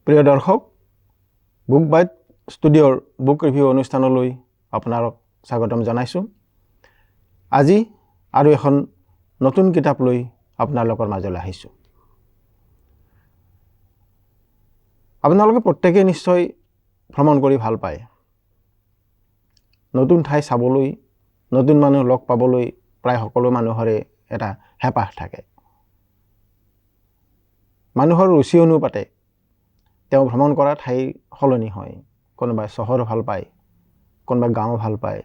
প্ৰিয় দৰ্শক, book bite ষ্টুডিঅ'ৰ book review অনুষ্ঠানলৈ আপোনালোক স্বাগতম জনাইছোঁ। আজি আৰু এখন নতুন কিতাপ লৈ আপোনালোকৰ মাজলৈ আহিছোঁ। আপোনালোকে প্ৰত্যেকেই নিশ্চয় ভ্ৰমণ কৰি ভাল পায়। নতুন ঠাই চাবলৈ, নতুন মানুহ লগ পাবলৈ প্ৰায় সকলো মানুহৰে এটা হেঁপাহ থাকে। মানুহৰ ৰুচি অনুপাতে তেওঁ ভ্ৰমণ কৰা ঠাই সলনি হয়। কোনোবাই চহৰ ভাল পায়, কোনোবাই গাঁও ভাল পায়,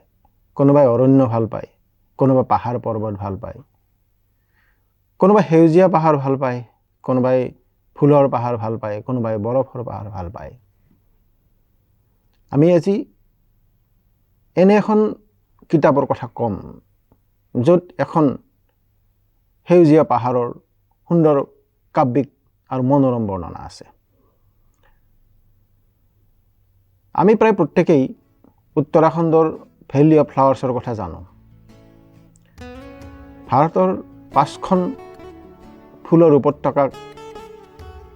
কোনোবাই অৰণ্য ভাল পায়, কোনোবাই পাহাৰ পৰ্বত ভাল পায়, কোনোবাই সেউজীয়া পাহাৰ ভাল পায়, কোনোবাই ফুলৰ পাহাৰ ভাল পায়, কোনোবাই বৰফৰ পাহাৰ ভাল পায়। আমি আজি এনে এখন কিতাপৰ কথা ক'ম, য'ত এখন সেউজীয়া পাহাৰৰ সুন্দৰ কাব্যিক আৰু মনোৰম বৰ্ণনা আছে। আমি প্ৰায় প্ৰত্যেকেই উত্তৰাখণ্ডৰ ভেলী অফ ফ্লাৱাৰ্ছৰ কথা জানো। ভাৰতৰ 5খন ফুলৰ উপত্যকাক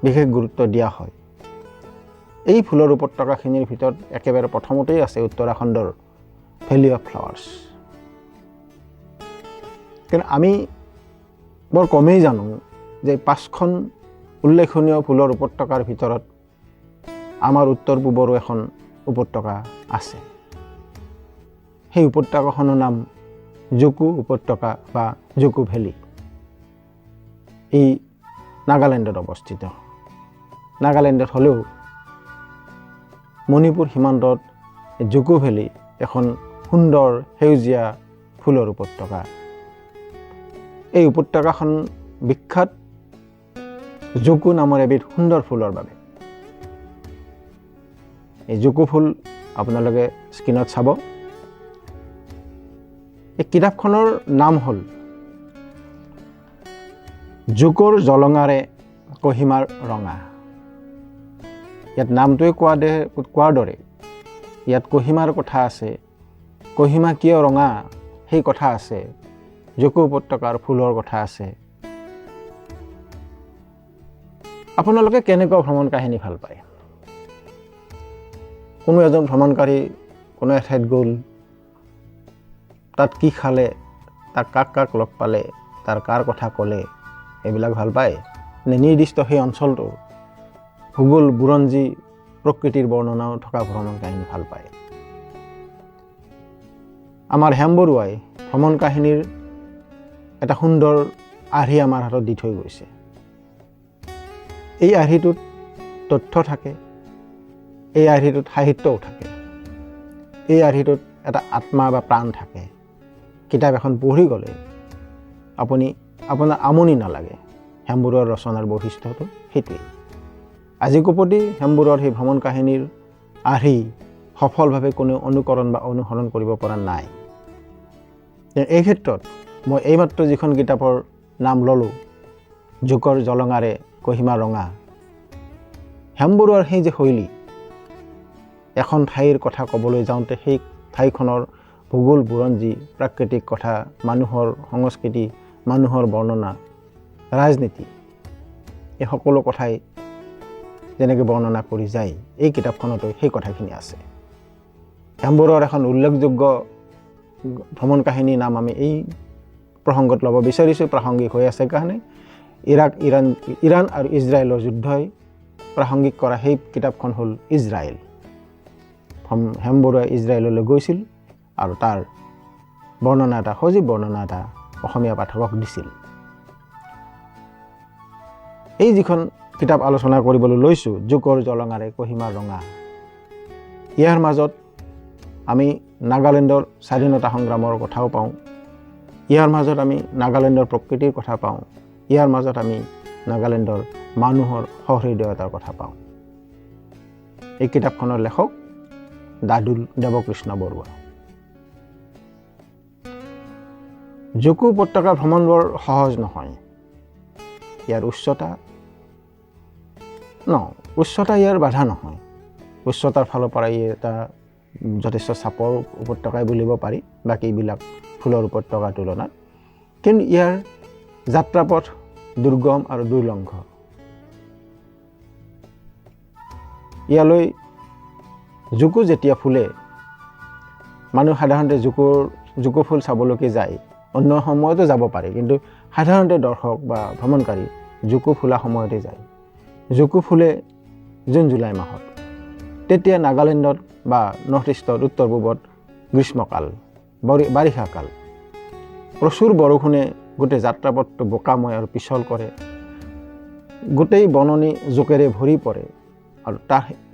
বিশেষ গুৰুত্ব দিয়া হয়। এই ফুলৰ উপত্যকাখিনিৰ ভিতৰত একেবাৰে প্ৰথমতেই আছে উত্তৰাখণ্ডৰ ভেলী অফ ফ্লাৱাৰ্ছ। কিন্তু আমি বৰ কমেই জানো যে 5খন উল্লেখনীয় ফুলৰ উপত্যকাৰ ভিতৰত আমাৰ উত্তৰ পূবৰো এখন উপত্যকা আছে। সেই উপত্যকাখনৰ নাম জুকো উপত্যকা বা জুকো ভেলী। ই নাগালেণ্ডত অৱস্থিত। নাগালেণ্ডত হ'লেও মণিপুৰ সীমান্তত জুকো ভেলী এখন সুন্দৰ সেউজীয়া ফুলৰ উপত্যকা। এই উপত্যকাখন বিখ্যাত জুকো নামৰ এবিধ সুন্দৰ ফুলৰ বাবে। এই জুকো ফুল আপোনালোকে স্ক্ৰীণত চাব। এই কিতাপখনৰ নাম হ'ল জুকোৰ জলঙাৰে কহিমাৰ ৰঙা। ইয়াত নামটোৱে কোৱাৰ দৰে ইয়াত কহিমাৰ কথা আছে। কহিমা কিয় ৰঙা সেই কথা আছে। জুকো উপত্যকাৰ ফুলৰ কথা আছে। আপোনালোকে কেনেকুৱা ভ্ৰমণ কাহিনী ভাল পায়? কোনো এজন ভ্ৰমণকাৰী কোনো এঠাইত গ'ল, তাত কি খালে, তাক কাক লগ পালে, তাৰ কাৰ কথা ক'লে, এইবিলাক ভাল পায় নে নিৰ্দিষ্ট সেই অঞ্চলটোৰ ভূগোল বুৰঞ্জী প্ৰকৃতিৰ বৰ্ণনাও থকা ভ্ৰমণ কাহিনী ভাল পায়? আমাৰ হেম বৰুৱাই ভ্ৰমণ কাহিনীৰ এটা সুন্দৰ আৰ্হি আমাৰ হাতত দি থৈ গৈছে। এই আৰ্হিটোত তথ্য থাকে, এই আৰ্হিটোত সাহিত্যও থাকে, এই আৰ্হিটোত এটা আত্মা বা প্ৰাণ থাকে। কিতাপ এখন পঢ়ি গ'লে আপোনাৰ আমনি নালাগে। হেম বৰুৱাৰ ৰচনাৰ বৈশিষ্ট্যটো সেইটোৱেই। আজি কোপতি হেম বৰুৱাৰ সেই ভ্ৰমণ কাহিনীৰ আৰ্হি সফলভাৱে কোনেও অনুকৰণ বা অনুসৰণ কৰিব পৰা নাই। এই ক্ষেত্ৰত মই এইমাত্ৰ যিখন কিতাপৰ নাম ল'লোঁ, জুকৰ জলঙাৰে কহিমা ৰঙা, হেম বৰুৱাৰ সেই যে শৈলী, এখন ঠাইৰ কথা ক'বলৈ যাওঁতে সেই ঠাইখনৰ ভূগোল বুৰঞ্জী প্ৰাকৃতিক কথা, মানুহৰ সংস্কৃতি, মানুহৰ বৰ্ণনা, ৰাজনীতি, এই সকলো কথাই যেনেকৈ বৰ্ণনা কৰি যায়, এই কিতাপখনতো সেই কথাখিনি আছে। হেম বৰুৱাৰ এখন উল্লেখযোগ্য ভ্ৰমণ কাহিনীৰ নাম আমি এই প্ৰসংগত ল'ব বিচাৰিছোঁ। প্ৰাসংগিক হৈ আছে কাৰণে ইৰাণ আৰু ইজৰাইলৰ যুদ্ধই প্ৰাসংগিক কৰা সেই কিতাপখন হ'ল ইজৰাইল। হেম বৰুৱাই ইজৰাইললৈ গৈছিল আৰু তাৰ বৰ্ণনা এটা, সজীৱ বৰ্ণনা এটা অসমীয়া পাঠকক দিছিল। এই যিখন কিতাপ আলোচনা কৰিবলৈ লৈছোঁ, জুকৰ জলঙাৰে কহিমাৰ ৰঙা, ইয়াৰ মাজত আমি নাগালেণ্ডৰ স্বাধীনতা সংগ্ৰামৰ কথাও পাওঁ। ইয়াৰ মাজত আমি নাগালেণ্ডৰ প্ৰকৃতিৰ কথা পাওঁ। ইয়াৰ মাজত আমি নাগালেণ্ডৰ মানুহৰ সহৃদয়তাৰ কথা পাওঁ। এই কিতাপখনৰ লেখক দাদুল দেৱকৃষ্ণ বৰুৱা। জুকো উপত্যকা ভ্ৰমণ বৰ সহজ নহয়। ইয়াৰ উচ্চতা ইয়াৰ বাধা নহয়। উচ্চতাৰ ফালৰ পৰা ই এটা যথেষ্ট চাপৰ উপত্যকাই বুলিব পাৰি বাকীবিলাক ফুলৰ উপত্যকাৰ তুলনাত। কিন্তু ইয়াৰ যাত্ৰাপথ দুৰ্গম আৰু দুৰ্লংঘ। ইয়ালৈ জুকো যেতিয়া ফুলে মানুহ সাধাৰণতে জুকো ফুল চাবলৈকে যায়, অন্য সময়তো যাব পাৰে, কিন্তু সাধাৰণতে দৰ্শক বা ভ্ৰমণকাৰী জুকো ফুলা সময়তে যায়। জুকো ফুলে জুন জুলাই মাহত। তেতিয়া নাগালেণ্ডত বা নৰ্থ ইষ্টত উত্তৰ পূবত গ্ৰীষ্মকাল, বাৰিষা কাল। প্ৰচুৰ বৰষুণে গোটেই যাত্ৰাপথটো বোকাময় আৰু পিছল কৰে, গোটেই বননি জোকেৰে ভৰি পৰে আৰু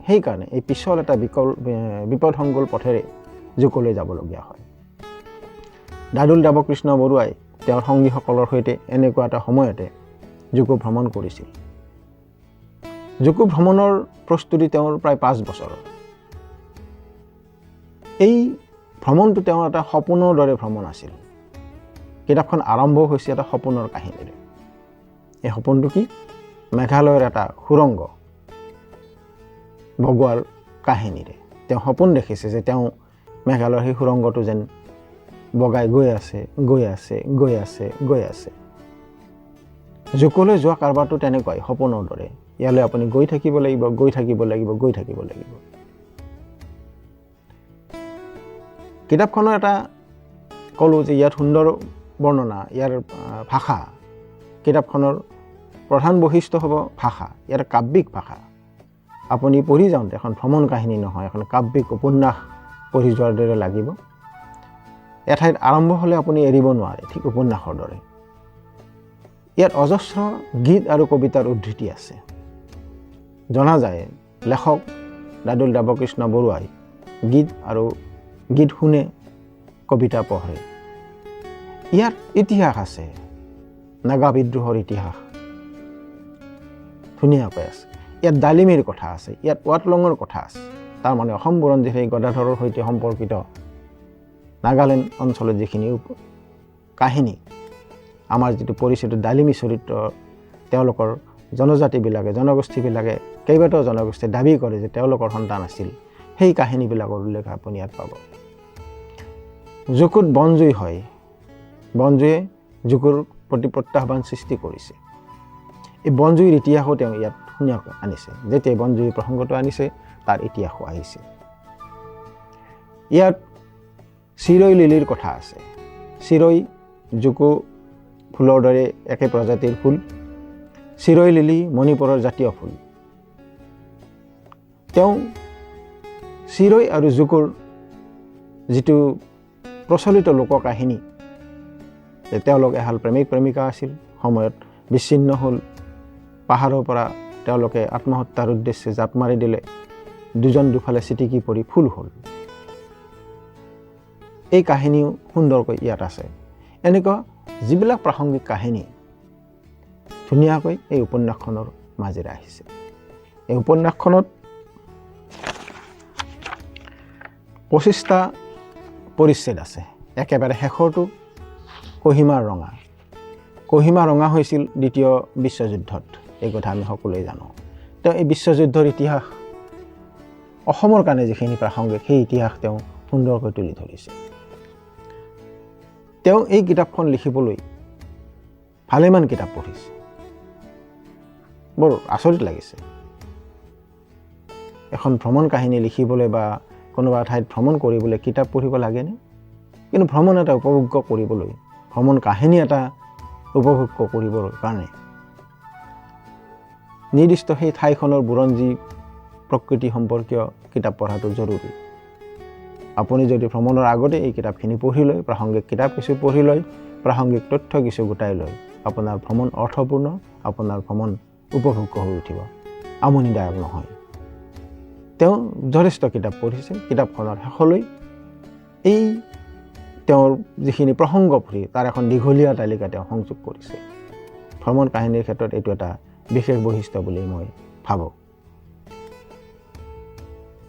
সেইকাৰণে এই পিছল এটা বিপদসংকুল পথেৰে জুকোলৈ যাবলগীয়া হয়। দাদুল দেৱকৃষ্ণ বৰুৱাই তেওঁৰ সংগীসকলৰ সৈতে এনেকুৱা এটা সময়তে জুকো ভ্ৰমণ কৰিছিল। জুকো ভ্ৰমণৰ প্ৰস্তুতি তেওঁৰ প্ৰায় 5 বছৰ। এই ভ্ৰমণটো তেওঁৰ এটা সপোনৰ দৰে ভ্ৰমণ আছিল। কিতাপখন আৰম্ভ হৈছে এটা সপোনৰ কাহিনীৰে। এই সপোনটো কি? মেঘালয়ৰ এটা সুৰংগ বগোৱাৰ কাহিনীৰে। তেওঁ সপোন দেখিছে যে তেওঁ মেঘালয়ৰ সেই সুৰংগটো যেন বগাই গৈ আছে। জুকোলৈ যোৱা কাৰবাৰটো তেনেকুৱাই সপোনৰ দৰে। ইয়ালৈ আপুনি গৈ থাকিব লাগিব। কিতাপখনৰ এটা ক'লোঁ যে ইয়াত সুন্দৰ বৰ্ণনা, ইয়াৰ ভাষা, কিতাপখনৰ প্ৰধান বৈশিষ্ট্য হ'ব ভাষা, ইয়াৰ কাব্যিক ভাষা। আপুনি পঢ়ি যাওঁতে এখন ভ্ৰমণ কাহিনী নহয়, এখন কাব্যিক উপন্যাস পঢ়ি যোৱাৰ দৰে লাগিব। এঠাইত আৰম্ভ হ'লে আপুনি এৰিব নোৱাৰে, ঠিক উপন্যাসৰ দৰে। ইয়াত অজস্ৰ গীত আৰু কবিতাৰ উদ্ধৃতি আছে। জনা যায় লেখক দাদুল দেৱকৃষ্ণ বৰুৱাই গীত শুনে, কবিতা পঢ়ে। ইয়াত ইতিহাস আছে, নাগা বিদ্ৰোহৰ ইতিহাস ধুনীয়াকৈ আছে। ইয়াত ডালিমিৰ কথা আছে, ইয়াত ৱাটলঙৰ কথা আছে। তাৰমানে অসম বুৰঞ্জীৰ সেই গদাধৰৰ সৈতে সম্পৰ্কিত নাগালেণ্ড অঞ্চলত যিখিনি কাহিনী, আমাৰ যিটো পৰিচিত ডালিমী চৰিত্ৰ, তেওঁলোকৰ জনগোষ্ঠীবিলাকে কেইবাটাও জনগোষ্ঠীয়ে দাবী কৰে যে তেওঁলোকৰ সন্তান আছিল, সেই কাহিনীবিলাকৰ উল্লেখ আপুনি ইয়াত পাব। জুকোত বনজুই হয়। বনজুয়ে জুকোৰ প্ৰতি প্ৰত্যাহ্বান সৃষ্টি কৰিছে। এই বনজুইৰ ইতিহাসো তেওঁ ইয়াত ধুনীয়াকৈ আনিছে। যেতিয়া বনজুইৰ প্ৰসংগটো আনিছে, তাৰ ইতিহাসো আহিছে। ইয়াত চিৰৈ লিলিৰ কথা আছে। চিৰৈ জুকো ফুলৰ দৰে একে প্ৰজাতিৰ ফুল। চিৰৈ লিলি মণিপুৰৰ জাতীয় ফুল। তেওঁ চিৰৈ আৰু জুকোৰ যিটো প্ৰচলিত লোককাহিনী, যে তেওঁলোক এহাল প্ৰেমিক প্ৰেমিকা আছিল, সময়ত বিচ্ছিন্ন হ'ল, পাহাৰৰ পৰা তেওঁলোকে আত্মহত্যাৰ উদ্দেশ্যে জাপ মাৰি দিলে, দুজন দুফালে ছিটিকি পৰি ফুল হ'ল। এই কাহিনীও সুন্দৰকৈ ইয়াত আছে। এনেকুৱা যিবিলাক প্ৰাসংগিক কাহিনী ধুনীয়াকৈ এই উপন্যাসখনৰ মাজেৰে আহিছে। এই উপন্যাসখনত 25টা পৰিচ্ছেদ আছে। একেবাৰে শেষৰটো কহিমা ৰঙা হৈছিল দ্বিতীয় বিশ্বযুদ্ধত, এই কথা আমি সকলোৱে জানো। তেওঁ এই বিশ্বযুদ্ধৰ ইতিহাস, অসমৰ কাৰণে যিখিনি প্ৰাসংগিক, সেই ইতিহাস তেওঁ সুন্দৰকৈ তুলি ধৰিছে। তেওঁ এই কিতাপখন লিখিবলৈ ভালেমান কিতাপ পঢ়িছে। বৰ আচৰিত লাগিছে। এখন ভ্ৰমণ কাহিনী লিখিবলৈ বা কোনোবা ঠাইত ভ্ৰমণ কৰিবলৈ কিতাপ পঢ়িব লাগেনে? কিন্তু ভ্ৰমণ এটা উপভোগ কৰিবলৈ, ভ্ৰমণ কাহিনী এটা উপভোগ কৰিবৰ কাৰণে নিৰ্দিষ্ট সেই ঠাইখনৰ বুৰঞ্জী প্ৰকৃতি সম্পৰ্কীয় কিতাপ পঢ়াটো জৰুৰী। আপুনি যদি ভ্ৰমণৰ আগতে এই কিতাপখিনি পঢ়ি লয়, প্ৰাসংগিক কিতাপ কিছু পঢ়ি লয়, প্ৰাসংগিক তথ্য কিছু গোটাই লয়, আপোনাৰ ভ্ৰমণ অৰ্থপূৰ্ণ, আপোনাৰ ভ্ৰমণ উপভোগ্য হৈ উঠিব, আমনিদায়ক নহয়। তেওঁ যথেষ্ট কিতাপ পঢ়িছে। কিতাপখনৰ শেষলৈ এই তেওঁৰ যিখিনি প্ৰসংগ পঢ়ি তাৰ এখন দীঘলীয়া তালিকা তেওঁ সংযোগ কৰিছে। ভ্ৰমণ কাহিনীৰ ক্ষেত্ৰত এইটো এটা বিশেষ বৈশিষ্ট্য বুলি মই ভাবোঁ।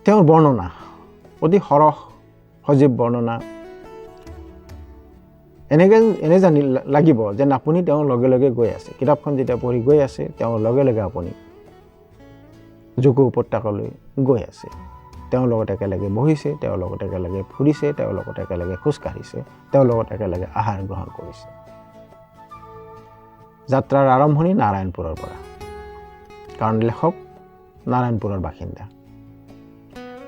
তেওঁৰ বৰ্ণনা অতি সৰহ সজীৱ বৰ্ণনা। এনে জানি লাগিব যেন আপুনি তেওঁৰ লগে লগে গৈ আছে। কিতাপখন যেতিয়া পঢ়ি গৈ আছে, তেওঁৰ লগে লগে আপুনি জুকো উপত্যকালৈ গৈ আছে। তেওঁৰ লগত একেলগে বহিছে, তেওঁৰ লগত একেলগে ফুৰিছে, তেওঁৰ লগত একেলগে খোজকাঢ়িছে, তেওঁৰ লগত একেলগে আহাৰ গ্ৰহণ কৰিছে। যাত্ৰাৰ আৰম্ভণি নাৰায়ণপুৰৰ পৰা, কাৰণ লেখক নাৰায়ণপুৰৰ বাসিন্দা।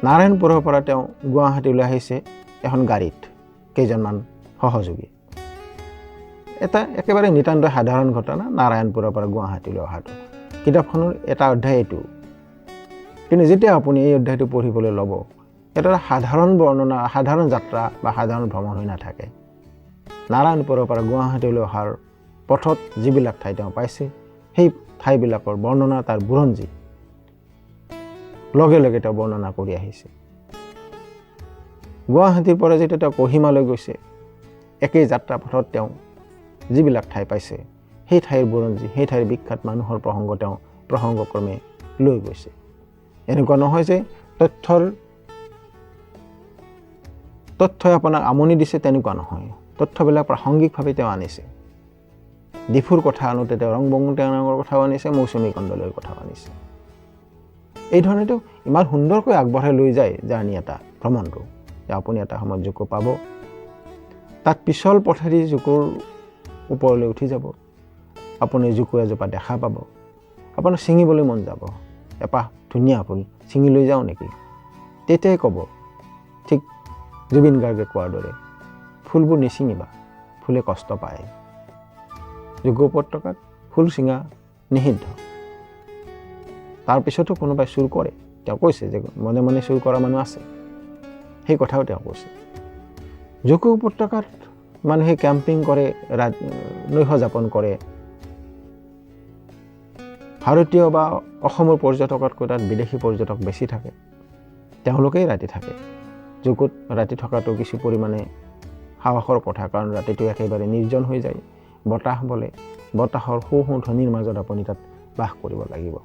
নাৰায়ণপুৰৰ পৰা তেওঁ গুৱাহাটীলৈ আহিছে এখন গাড়ীত কেইজনমান সহযোগী। এটা একেবাৰে নিতান্ত সাধাৰণ ঘটনা নাৰায়ণপুৰৰ পৰা গুৱাহাটীলৈ অহাটো। কিতাপখনৰ এটা অধ্যায় এইটো। কিন্তু যেতিয়া আপুনি এই অধ্যায়টো পঢ়িবলৈ ল'ব, এটা সাধাৰণ বৰ্ণনা, সাধাৰণ যাত্ৰা বা সাধাৰণ ভ্ৰমণ হৈ নাথাকে। নাৰায়ণপুৰৰ পৰা গুৱাহাটীলৈ অহাৰ পথত যিবিলাক ঠাই তেওঁ পাইছে, সেই ঠাইবিলাকৰ বৰ্ণনা, তাৰ বুৰঞ্জী লগে লগে তেওঁ বৰ্ণনা কৰি আহিছে। গুৱাহাটীৰ পৰা যেতিয়া তেওঁ কহিমালৈ গৈছে, একেই যাত্ৰা পথত তেওঁ যিবিলাক ঠাই পাইছে, সেই ঠাইৰ বুৰঞ্জী, সেই ঠাইৰ বিখ্যাত মানুহৰ প্ৰসংগ তেওঁ প্ৰসংগক্ৰমে লৈ গৈছে। এনেকুৱা নহয় যে তথ্যই আপোনাক আমনি দিছে, তেনেকুৱা নহয়। তথ্যবিলাক প্ৰাসংগিকভাৱে তেওঁ আনিছে। ডিফুৰ কথা আনোতে তেওঁ ৰংবংটেঙাৰ কথাও আনিছে, মৌচুমী কন্দলৈৰ কথাও আনিছে। এই ধৰণে তেওঁ ইমান সুন্দৰকৈ আগবঢ়াই লৈ যায় জাৰ্ণি এটা, ভ্ৰমণটো, যে আপুনি এটা সময়ত জুকো পাব। তাত পিছল পথেদি জুকোৰ ওপৰলৈ উঠি যাব, আপুনি জুকো এজোপা দেখা পাব, আপোনাৰ ছিঙিবলৈ মন যাব। এপাহ ধুনীয়া ফুল ছিঙি লৈ যাওঁ নেকি? তেতিয়াই ক'ব, ঠিক জুবিন গাৰ্গে কোৱাৰ দৰে, ফুলবোৰ নিছিঙিবা, ফুলে কষ্ট পায়। জুকো উপত্যকাত ফুল ছিঙা নিষিদ্ধ। তাৰপিছতো কোনোবাই চুৰ কৰে, তেওঁ কৈছে যে মনে মনে চুৰ কৰা মানুহ আছে, সেই কথাও তেওঁ কৈছে। জুকো উপত্যকাত মানুহে কেম্পিং কৰে, নৈশ যাপন কৰে। ভাৰতীয় বা অসমৰ পৰ্যটকতকৈ তাত বিদেশী পৰ্যটক বেছি থাকে, তেওঁলোকেই ৰাতি থাকে। জুকোত ৰাতি থকাটো কিছু পৰিমাণে সাহসৰ কথা, কাৰণ ৰাতিটো একেবাৰে নিৰ্জন হৈ যায়। বতাহ বলে, বতাহৰ সৌ সৌ ধ্বনিৰ মাজত আপুনি তাত বাস কৰিব লাগিব।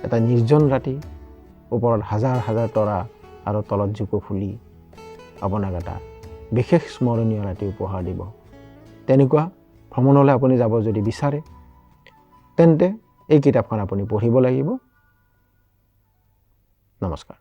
এটা নিৰ্জন ৰাতি, ওপৰত হাজাৰ হাজাৰ তৰা আৰু তলত জুকো ফুলি আপোনাক এটা বিশেষ স্মৰণীয় ৰাতি উপহাৰ দিব। তেনেকুৱা ভ্ৰমণলৈ আপুনি যাব যদি বিচাৰে, তেন্তে এই কিতাপখন আপুনি পঢ়িব লাগিব। নমস্কাৰ।